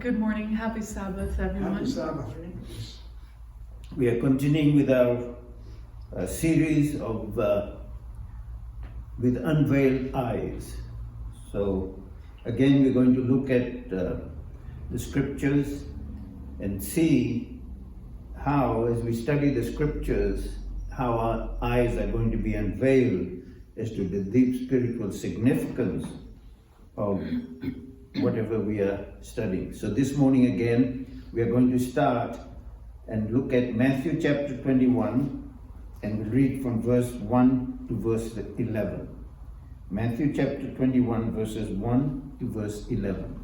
Good morning. Happy Sabbath, everyone. Happy Sabbath. We are continuing with our series of with unveiled eyes. So again, we're going to look at the scriptures and see how, as we study the scriptures, how our eyes are going to be unveiled as to the deep spiritual significance of whatever we are studying. So this morning again, we are going to start and look at Matthew chapter 21, and we'll read from verse 1 to verse 11. Matthew chapter 21, verses 1 to verse 11.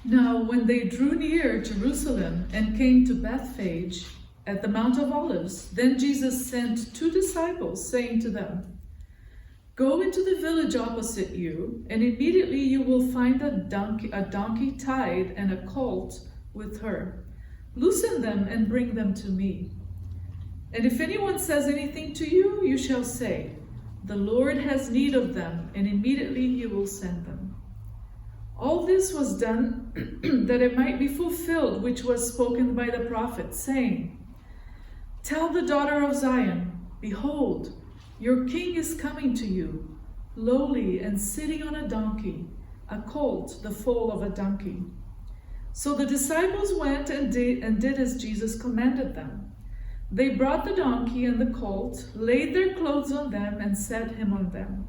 Now, when they drew near Jerusalem and came to Bethphage at the Mount of Olives, then Jesus sent 2 disciples, saying to them, "Go into the village opposite you, and immediately you will find a donkey tied and a colt with her. Loosen them and bring them to me. And if anyone says anything to you, you shall say, 'The Lord has need of them,' and immediately he will send them." All this was done that it might be fulfilled which was spoken by the prophet, saying, "Tell the daughter of Zion, behold, your king is coming to you, lowly and sitting on a donkey, a colt, the foal of a donkey." So the disciples went and did as Jesus commanded them. They brought the donkey and the colt, laid their clothes on them, and set him on them.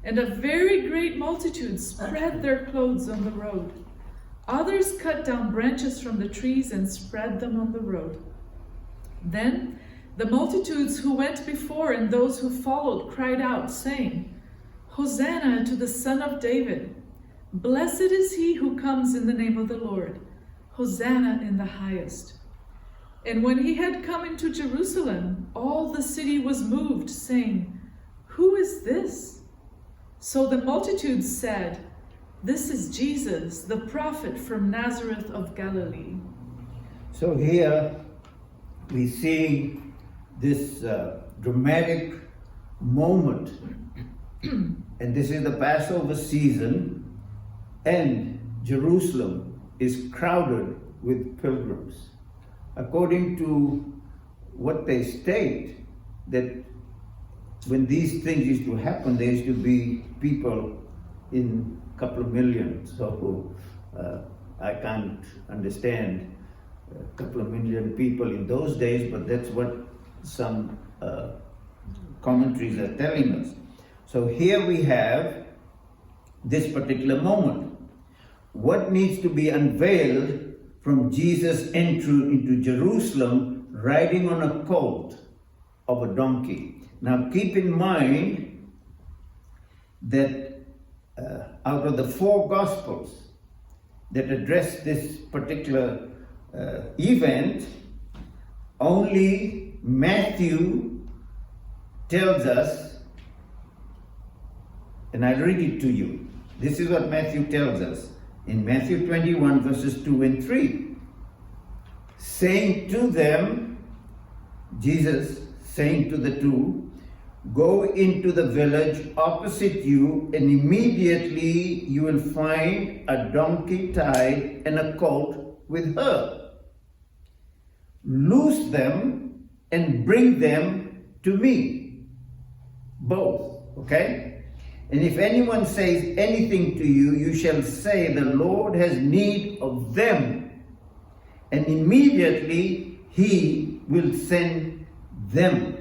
And a very great multitude spread their clothes on the road. Others cut down branches from the trees and spread them on the road. Then the multitudes who went before and those who followed cried out, saying, "Hosanna to the Son of David! Blessed is he who comes in the name of the Lord! Hosanna in the highest!" And when he had come into Jerusalem, all the city was moved, saying, "Who is this?" So the multitudes said, "This is Jesus, the prophet from Nazareth of Galilee." So here we see this dramatic moment, and this is the Passover season, and Jerusalem is crowded with pilgrims. According to what they state, that when these things used to happen, there used to be people in a couple of million. So I can't understand a couple of million people in those days, but that's what some commentaries are telling us. So here we have this particular moment. What needs to be unveiled from Jesus' entry into Jerusalem riding on a colt of a donkey? Now keep in mind that out of the 4 Gospels that address this particular event, only Matthew tells us, and I'll read it to you. This is what Matthew tells us in Matthew 21 verses 2 and 3. Saying to them, Jesus saying to the 2, "Go into the village opposite you, and immediately you will find a donkey tied and a colt with her. Loose them and bring them to me." Both, okay? "And if anyone says anything to you, you shall say, 'The Lord has need of them,' and immediately he will send them."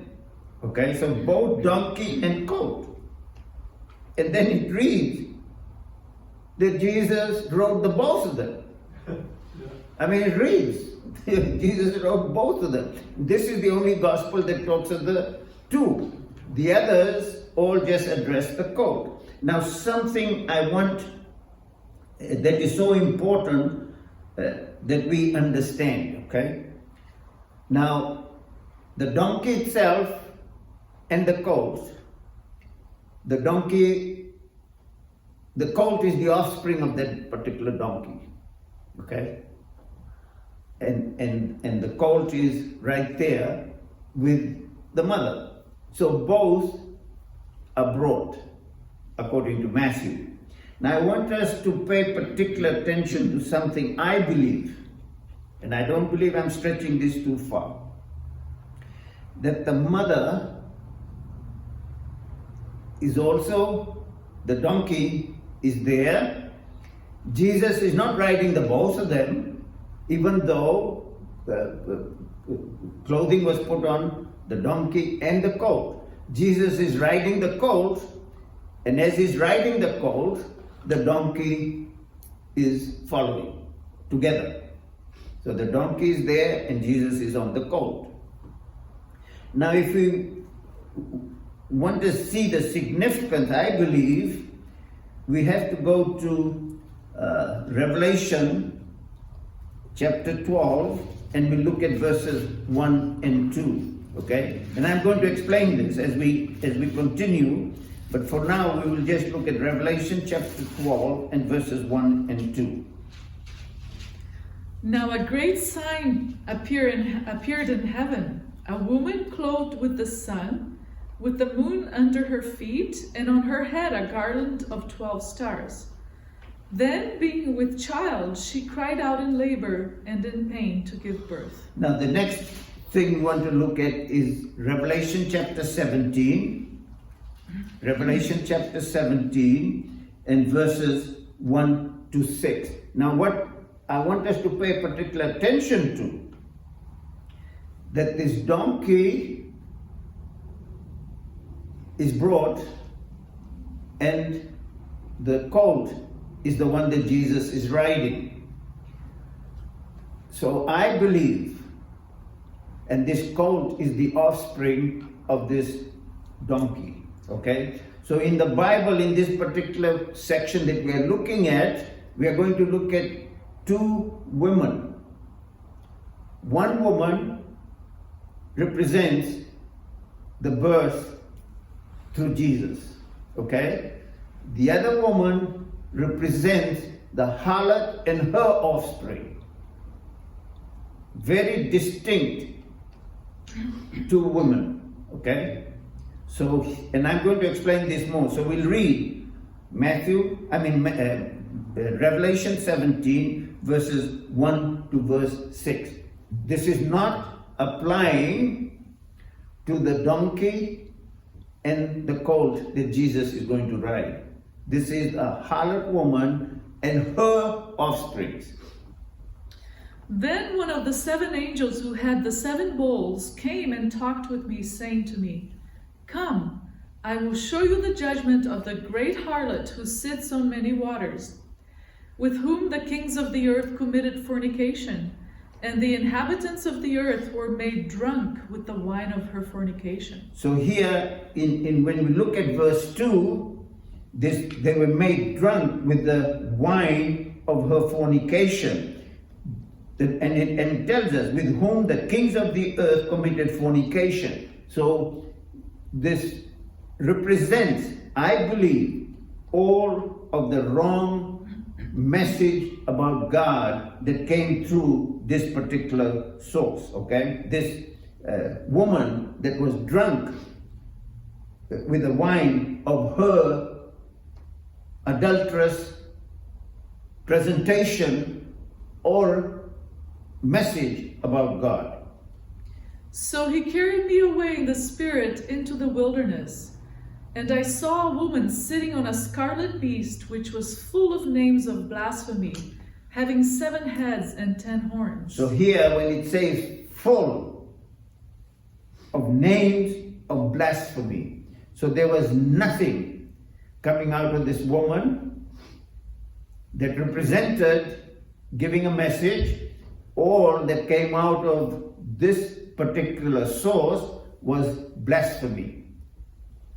Okay, so both donkey and colt. And then it reads that Jesus rode the both of them. I mean, it reads Jesus rode both of them. This is the only gospel that talks of the 2. The others all just address the colt. Now, something I want that is so important that we understand, okay? Now, the donkey itself and the colt. The colt is the offspring of that particular donkey, okay? And the colt is right there with the mother. So both are brought, according to Matthew. Now I want us to pay particular attention to something I believe, and I don't believe I'm stretching this too far, that the mother is also, the donkey is there. Jesus is not riding the both of them, even though clothing was put on the donkey and the colt. Jesus is riding the colt, and as he's riding the colt, the donkey is following together. So the donkey is there and Jesus is on the colt. Now if we want to see the significance, I believe we have to go to Revelation chapter 12, and we look at verses 1 and 2. Okay? And I'm going to explain this as we continue, but for now we will just look at Revelation chapter 12 and verses 1 and 2. Now a great sign appeared in heaven, a woman clothed with the sun, with the moon under her feet, and on her head a garland of 12 stars. Then, being with child, she cried out in labor and in pain to give birth. Now the next thing we want to look at is Revelation chapter 17. Revelation chapter 17 and verses 1 to 6. Now what I want us to pay particular attention to, that this donkey is brought and the colt is the one that Jesus is riding. So I believe, and this colt is the offspring of this donkey. Okay? So in the Bible, in this particular section that we are looking at, we are going to look at two women. One woman represents the birth through Jesus. Okay? The other woman represents the harlot and her offspring. Very distinct two women. Okay? So, and I'm going to explain this more. So we'll read Revelation 17 verses 1 to verse 6. This is not applying to the donkey and the colt that Jesus is going to ride. This is a harlot woman and her offspring. Then one of the 7 angels who had the 7 bowls came and talked with me, saying to me, "Come, I will show you the judgment of the great harlot who sits on many waters, with whom the kings of the earth committed fornication, and the inhabitants of the earth were made drunk with the wine of her fornication." So here, when we look at verse 2, they were made drunk with the wine of her fornication. And it tells us, with whom the kings of the earth committed fornication. So this represents, I believe, all of the wrong message about God that came through this particular source. Okay? This woman that was drunk with the wine of her adulterous presentation or message about God. So he carried me away in the spirit into the wilderness, and I saw a woman sitting on a scarlet beast, which was full of names of blasphemy, having 7 heads and 10 horns. So here, when it says full of names of blasphemy, so there was nothing coming out of this woman that represented giving a message, or that came out of this particular source was blasphemy.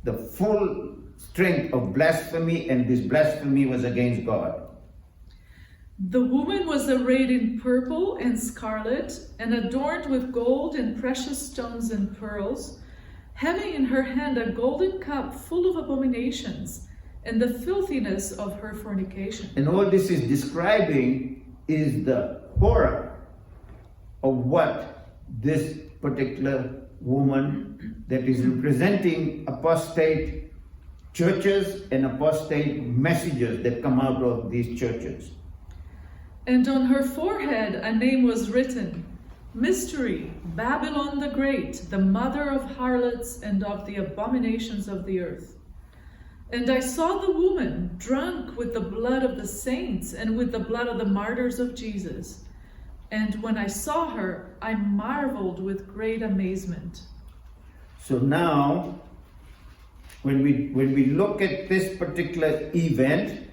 The full strength of blasphemy, and this blasphemy was against God. The woman was arrayed in purple and scarlet, and adorned with gold and precious stones and pearls, having in her hand a golden cup full of abominations, and the filthiness of her fornication. And all this is describing is the horror of what this particular woman that is representing apostate churches and apostate messages that come out of these churches. And on her forehead a name was written, Mystery, Babylon the Great, the mother of harlots and of the abominations of the earth. And I saw the woman drunk with the blood of the saints and with the blood of the martyrs of Jesus. And when I saw her, I marveled with great amazement. So now, when we look at this particular event,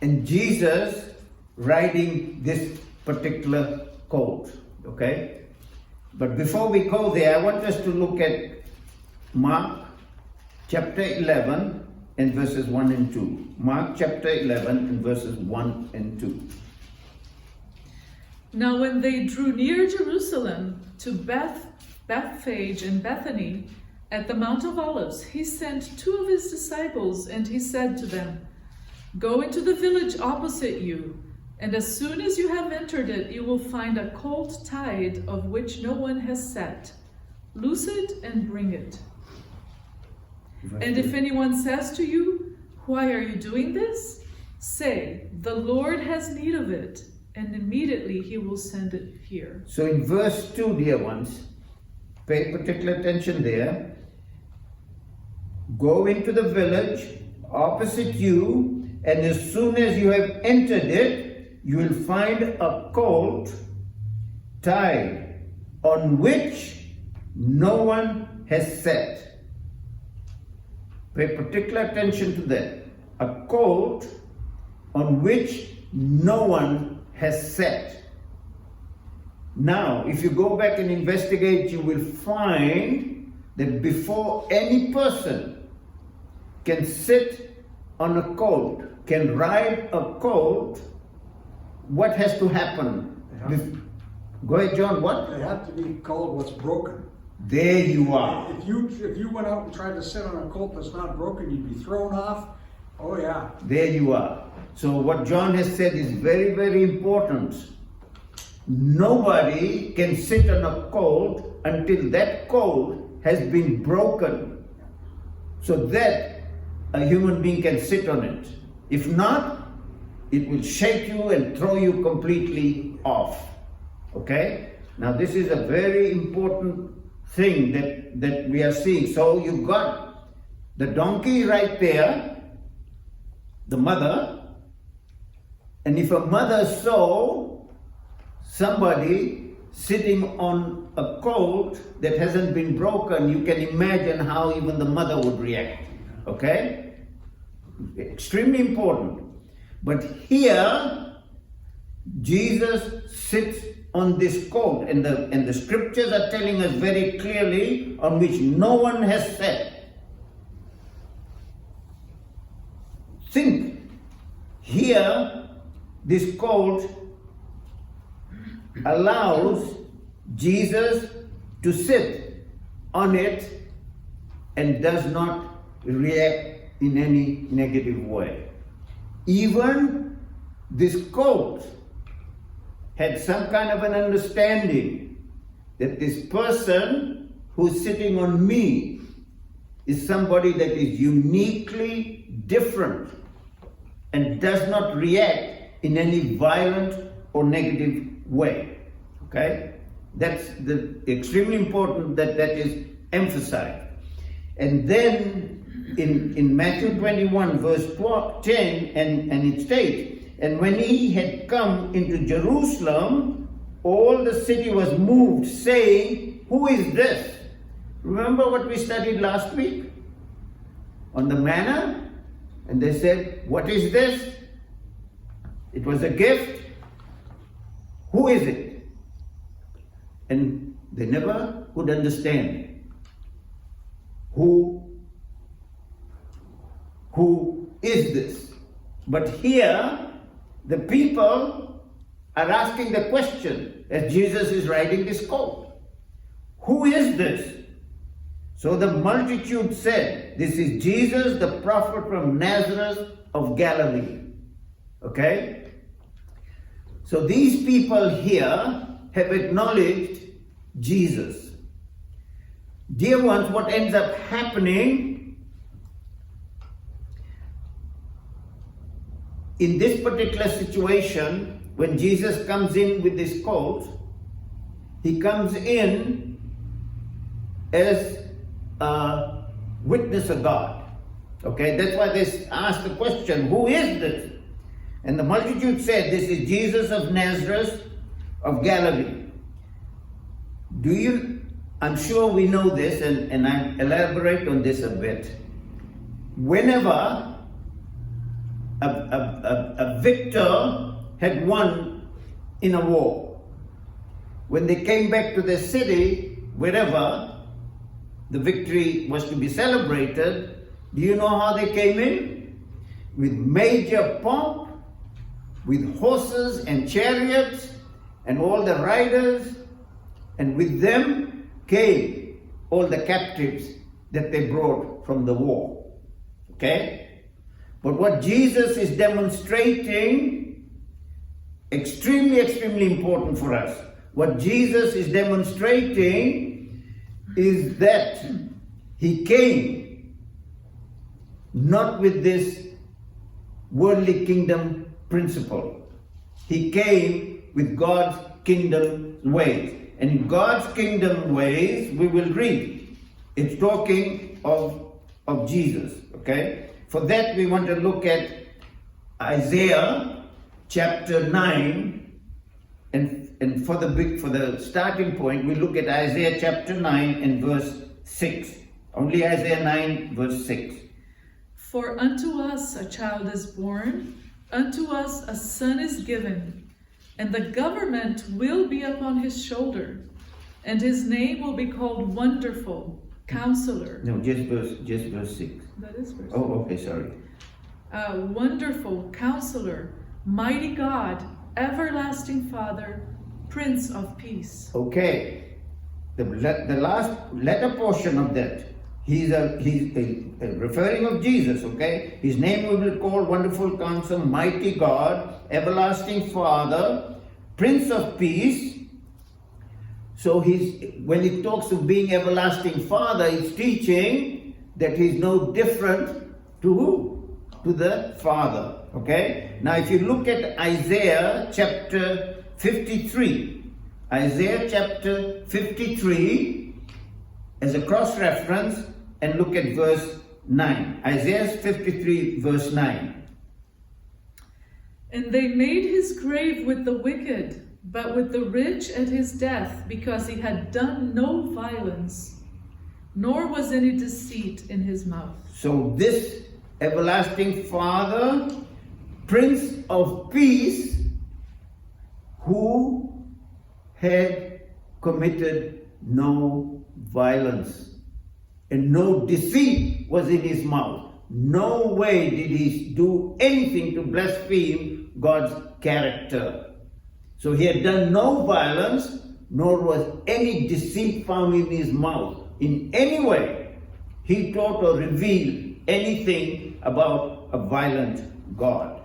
and Jesus writing this particular code, okay? But before we go there, I want us to look at Mark chapter 11 and verses 1 and 2. Mark chapter 11 and verses 1 and 2. Now when they drew near Jerusalem to Bethphage and Bethany at the Mount of Olives, he sent two of his disciples, and he said to them, Go into the village opposite you, and as soon as you have entered it, you will find a colt tied of which no one has sat. Loose it and bring it. And if anyone says to you, Why are you doing this? Say, The Lord has need of it, and immediately he will send it here. So in verse 2, dear ones, pay particular attention there. Go into the village opposite you, and as soon as you have entered it, you will find a colt tied on which no one has sat. Pay particular attention to that. A colt on which no one has sat. Now, if you go back and investigate, you will find that before any person can sit on a colt, can ride a colt, what has to happen? Go ahead, John, what? They have to be called what's broken. There you are. If you went out and tried to sit on a colt that's not broken, you'd be thrown off. Oh yeah. There you are. So what John has said is very, very important. Nobody can sit on a colt until that colt has been broken, so that a human being can sit on it. If not, it will shake you and throw you completely off. Okay? Now this is a very important thing that we are seeing. So you've got the donkey right there, the mother, and if a mother saw somebody sitting on a colt that hasn't been broken, you can imagine how even the mother would react. Okay? Extremely important. But here, Jesus sits on this colt, and the scriptures are telling us very clearly on which no one has sat. Think, here, this colt allows Jesus to sit on it and does not react in any negative way. Even this colt had some kind of an understanding that this person who's sitting on me is somebody that is uniquely different and does not react in any violent or negative way. Okay? That's extremely important that is emphasized. And then in Matthew 21 verse 10, and it states, and when he had come into Jerusalem, all the city was moved, saying, Who is this? Remember what we studied last week? On the manna? And they said, What is this? It was a gift. Who is it? And they never could understand who is this. But here, the people are asking the question as Jesus is riding this colt. Who is this? So the multitude said, This is Jesus, the prophet from Nazareth of Galilee. Okay? So these people here have acknowledged Jesus. Dear ones, what ends up happening in this particular situation, when Jesus comes in with this colt, he comes in as a witness of God. Okay, that's why they asked the question, who is this? And the multitude said, this is Jesus of Nazareth of Galilee. I'm sure we know this, and I elaborate on this a bit. Whenever a victor had won in a war, when they came back to their city, wherever the victory was to be celebrated, do you know how they came in? With major pomp, with horses and chariots and all the riders, and with them came all the captives that they brought from the war. Okay? But what Jesus is demonstrating, extremely important for us. What Jesus is demonstrating is that he came not with this worldly kingdom principle. He came with God's kingdom ways. And in God's kingdom ways, we will read. It's talking of Jesus. Okay? For that, we want to look at Isaiah chapter 9. And for the starting point, we look at Isaiah chapter 9 and verse 6. Only Isaiah 9 verse 6. For unto us a child is born, unto us a son is given, and the government will be upon his shoulder, and his name will be called Wonderful, Counselor. No, just verse 6. That is verse 6. Oh, okay, sorry. Wonderful Counselor, Mighty God, Everlasting Father, Prince of Peace. Okay, the last letter portion of that, he's referring of Jesus. Okay, his name will be called Wonderful Counselor, Mighty God, Everlasting Father, Prince of Peace. So when he talks of being Everlasting Father, he's teaching that he's no different to who? To the Father. Okay? Now if you look at Isaiah chapter 53, Isaiah chapter 53 as a cross-reference, and look at verse 9. Isaiah 53 verse 9. And they made his grave with the wicked, but with the rich at his death, because he had done no violence, nor was any deceit in his mouth. So this Everlasting Father, Prince of Peace, who had committed no violence and no deceit was in his mouth. No way did he do anything to blaspheme God's character. So he had done no violence, nor was any deceit found in his mouth. In any way, he taught or revealed anything about a violent God.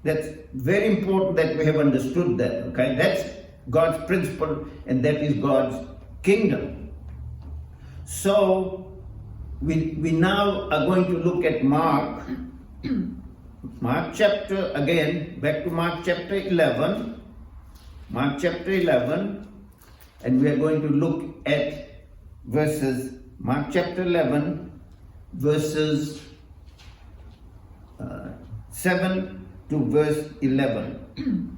That's very important that we have understood that. Okay, that's God's principle, and that is God's kingdom. So we now are going to look at Mark chapter, again, back to Mark chapter 11. Mark chapter 11, and we are going to look at Mark chapter 11, verses 7 to verse 11.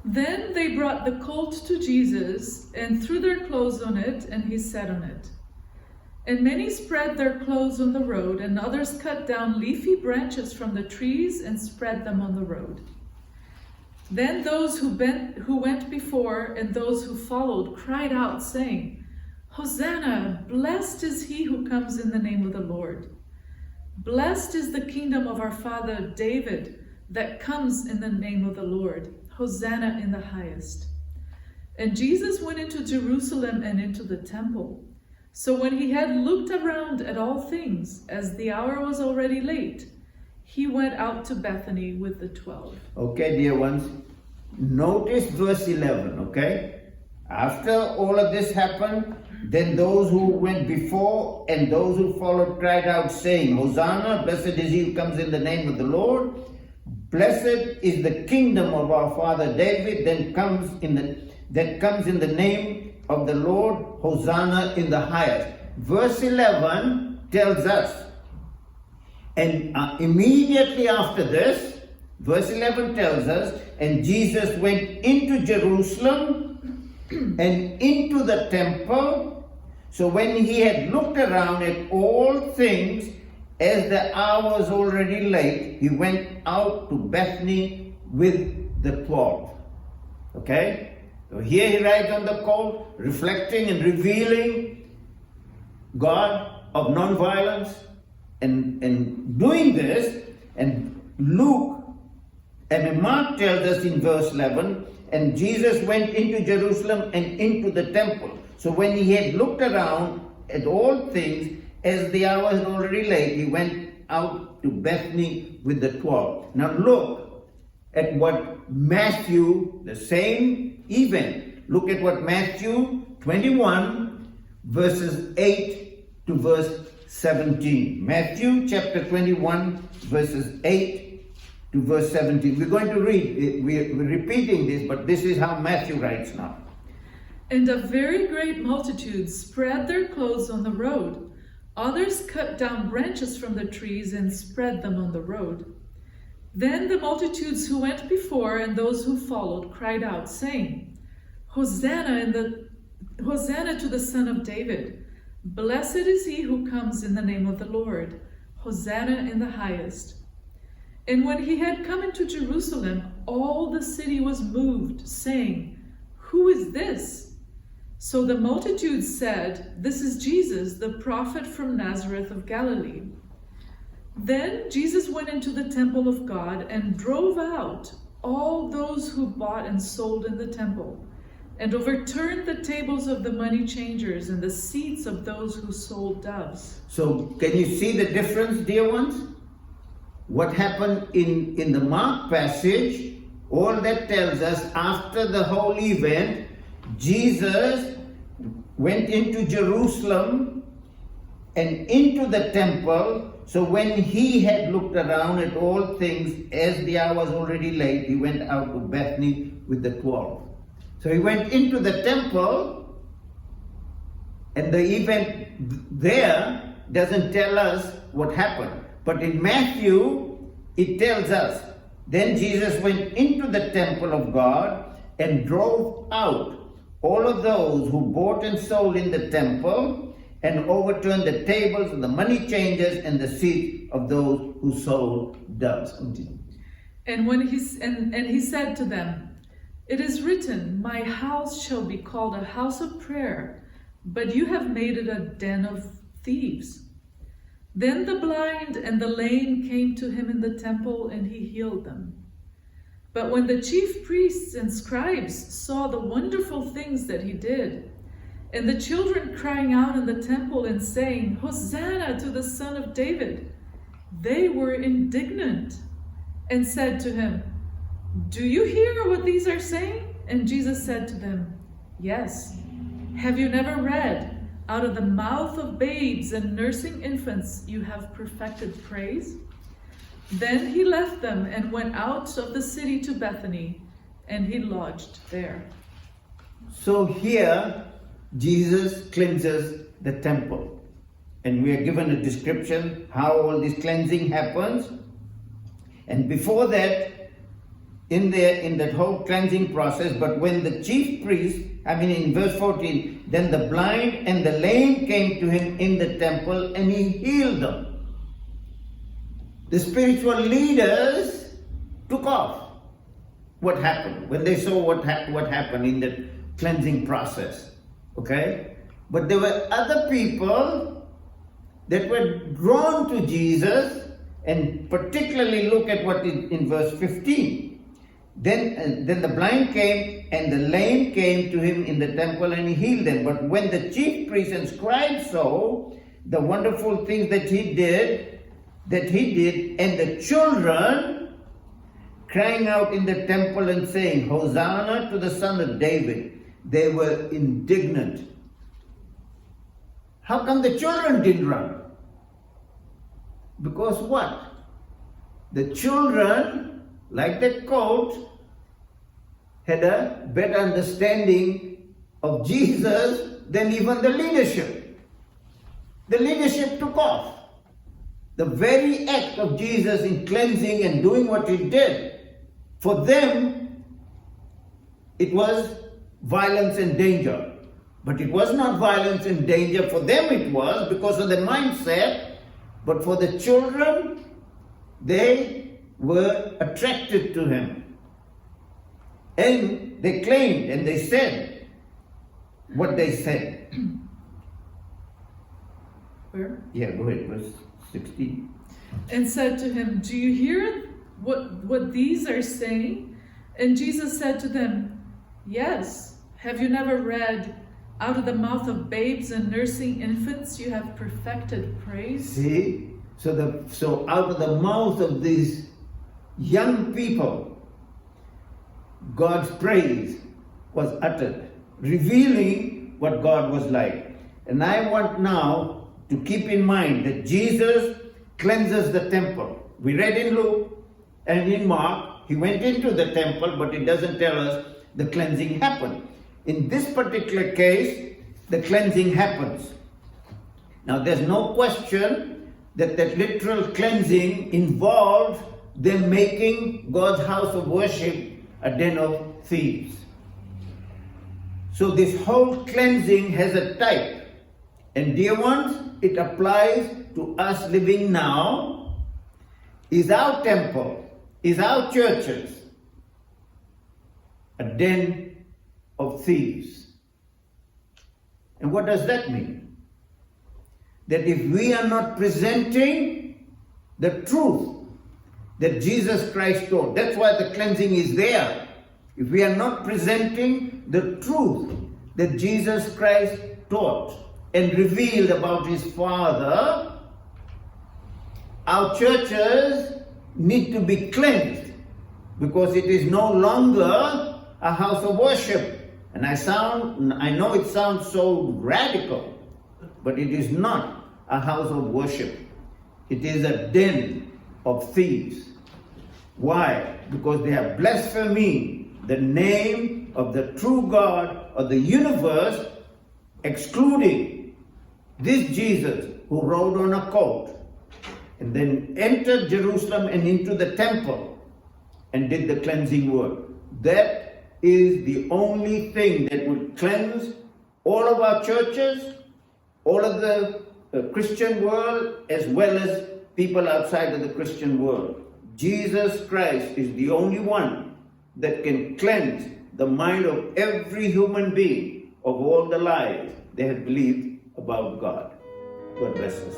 Then they brought the colt to Jesus, and threw their clothes on it, and he sat on it. And many spread their clothes on the road, and others cut down leafy branches from the trees and spread them on the road. Then those who went before and those who followed cried out, saying, Hosanna, blessed is he who comes in the name of the Lord. Blessed is the kingdom of our father David that comes in the name of the Lord. Hosanna in the highest. And Jesus went into Jerusalem and into the temple. So when he had looked around at all things, as the hour was already late, he went out to Bethany with the 12. Okay, dear ones, notice verse 11, okay? After all of this happened, then those who went before and those who followed cried out, saying, Hosanna, blessed is he who comes in the name of the Lord. Blessed is the kingdom of our father David that comes in the name of the Lord. Hosanna in the highest. Verse 11 tells us, and immediately after this, verse 11 tells us, and Jesus went into Jerusalem and into the temple. So when he had looked around at all things, as the hour was already late, he went out to Bethany with the 12. Okay? So here he rides on the colt, reflecting and revealing God of non-violence, and doing this. And Luke, Mark tells us in verse 11, and Jesus went into Jerusalem and into the temple. So when he had looked around at all things, as the hour was already late, he went out to Bethany with the 12. Now look at what Matthew, the same event, look at what Matthew 21 verses 8 to verse 17. Matthew chapter 21 verses 8 to verse 17. We're going to read, we're repeating this, but this is how Matthew writes now. And a very great multitude spread their clothes on the road. Others cut down branches from the trees and spread them on the road. Then the multitudes who went before and those who followed cried out, saying, Hosanna to the Son of David. Blessed is he who comes in the name of the Lord. Hosanna in the highest. And when he had come into Jerusalem, all the city was moved, saying, Who is this? So the multitude said, This is Jesus, the prophet from Nazareth of Galilee. Then Jesus went into the temple of God and drove out all those who bought and sold in the temple, and overturned the tables of the money changers and the seats of those who sold doves. So can you see the difference, dear ones? What happened in the Mark passage, all that tells us after the whole event, Jesus went into Jerusalem and into the temple. So when he had looked around at all things, as the hour was already late, he went out to Bethany with the 12. So he went into the temple, and the event there doesn't tell us what happened. But in Matthew, it tells us, then Jesus went into the temple of God and drove out all of those who bought and sold in the temple, and overturned the tables of the money changers and the seats of those who sold doves. Continue. And when he said to them, It is written, My house shall be called a house of prayer, but you have made it a den of thieves. Then the blind and the lame came to him in the temple, and he healed them. But when the chief priests and scribes saw the wonderful things that he did, and the children crying out in the temple and saying, Hosanna to the Son of David, they were indignant and said to him, Do you hear what these are saying? And Jesus said to them, Yes. Have you never read, Out of the mouth of babes and nursing infants you have perfected praise? Then he left them and went out of the city to Bethany, and he lodged there. So here, Jesus cleanses the temple. And we are given a description how all this cleansing happens. And before that, in that whole cleansing process, but when the chief priest, in verse 14, then the blind and the lame came to him in the temple, and he healed them. The spiritual leaders took off what happened when they saw what happened in the cleansing process. Okay? But there were other people that were drawn to Jesus, and particularly look at what is in verse 15. Then the blind came and the lame came to him in the temple, and he healed them. But when the chief priests and scribes saw the wonderful things that he did, and the children crying out in the temple and saying, Hosanna to the Son of David, they were indignant. How come the children didn't run? Because what? The children like that coat, had a better understanding of Jesus than even the leadership. The leadership took off. The very act of Jesus in cleansing and doing what he did, for them, it was violence and danger. But it was not violence and danger. For them it was because of the mindset. But for the children, they were attracted to him. And they claimed and they said what they said. Where? Yeah, go ahead, verse 16. And said to him, "Do you hear what these are saying?" And Jesus said to them, "Yes. Have you never read, out of the mouth of babes and nursing infants you have perfected praise?" See? So out of the mouth of these young people, God's praise was uttered, revealing what God was like. And I want now to keep in mind that Jesus cleanses the temple. We read in Luke and in Mark, he went into the temple, but it doesn't tell us the cleansing happened. In this particular case, the cleansing happens. Now there's no question that literal cleansing involved them making God's house of worship a den of thieves. So this whole cleansing has a type. And dear ones, it applies to us living now. Is our temple, is our churches a den of thieves? And what does that mean? That if we are not presenting the truth that Jesus Christ taught, that's why the cleansing is there. If we are not presenting the truth that Jesus Christ taught and revealed about his Father, our churches need to be cleansed, because it is no longer a house of worship. And I know it sounds so radical, but it is not a house of worship. It is a den of thieves. Why? Because they are blaspheming the name of the true God of the universe, excluding this Jesus who rode on a colt and then entered Jerusalem and into the temple and did the cleansing work. That is the only thing that would cleanse all of our churches, all of the Christian world, as well as people outside of the Christian world. Jesus Christ is the only one that can cleanse the mind of every human being of all the lies they have believed about God. God bless us.